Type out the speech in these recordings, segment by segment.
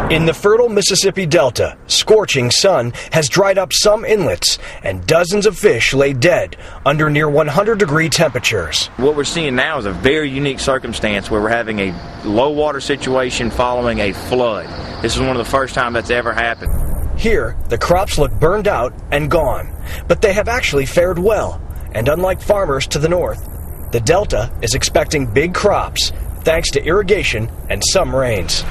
In the fertile Mississippi Delta, scorching sun has dried up some inlets, and dozens of fish lay dead under near 100-degree temperatures. What we're seeing now is a very unique circumstance where we're having a low water situation following a flood. This is one of the first times that's ever happened. Here, the crops look burned out and gone, but they have actually fared well. And unlike farmers to the north, the Delta is expecting big crops thanks to irrigation and some rains.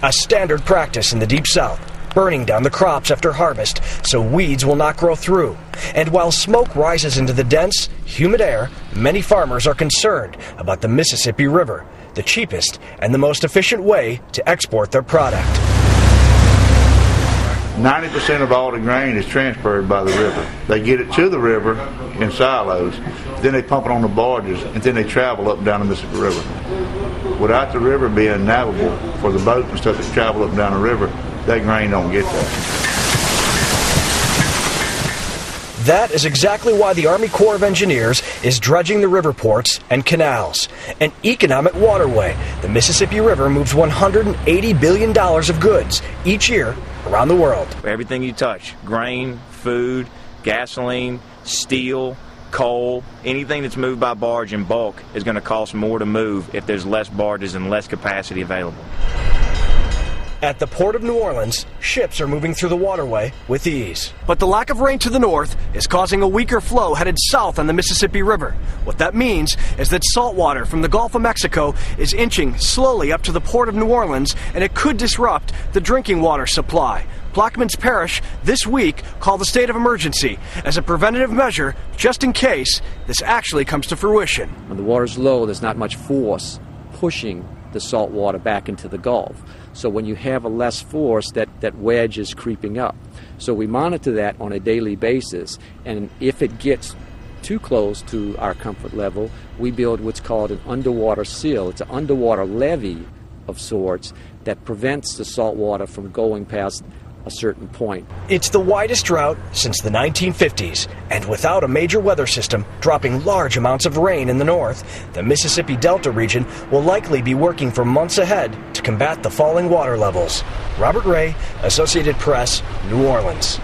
A standard practice in the Deep South, burning down the crops after harvest so weeds will not grow through. And while smoke rises into the dense, humid air, many farmers are concerned about the Mississippi River, the cheapest and the most efficient way to export their product. 90% of all the grain is transferred by the river. They get it to the river in silos, then they pump it on the barges, and then they travel up and down the Mississippi River. Without the river being navigable for the boats and stuff that travel up and down the river, that grain don't get there. That is exactly why the Army Corps of Engineers is dredging the river ports and canals. An economic waterway, the Mississippi River moves $180 billion of goods each year around the world. Everything you touch, grain, food, gasoline, steel, coal, anything that's moved by barge in bulk is going to cost more to move if there's less barges and less capacity available. At the Port of New Orleans, ships are moving through the waterway with ease. But the lack of rain to the north is causing a weaker flow headed south on the Mississippi River. What that means is that salt water from the Gulf of Mexico is inching slowly up to the Port of New Orleans, and it could disrupt the drinking water supply. Plaquemines Parish this week called the state of emergency as a preventative measure just in case this actually comes to fruition. When the water's low, there's not much force pushing the salt water back into the Gulf. So when you have a less force, that wedge is creeping up. So we monitor that on a daily basis, and if it gets too close to our comfort level, we build what's called an underwater sill. It's an underwater levee of sorts that prevents the salt water from going past a certain point. It's the widest drought since the 1950s, and without a major weather system dropping large amounts of rain in the north, the Mississippi Delta region will likely be working for months ahead to combat the falling water levels. Robert Ray, Associated Press, New Orleans.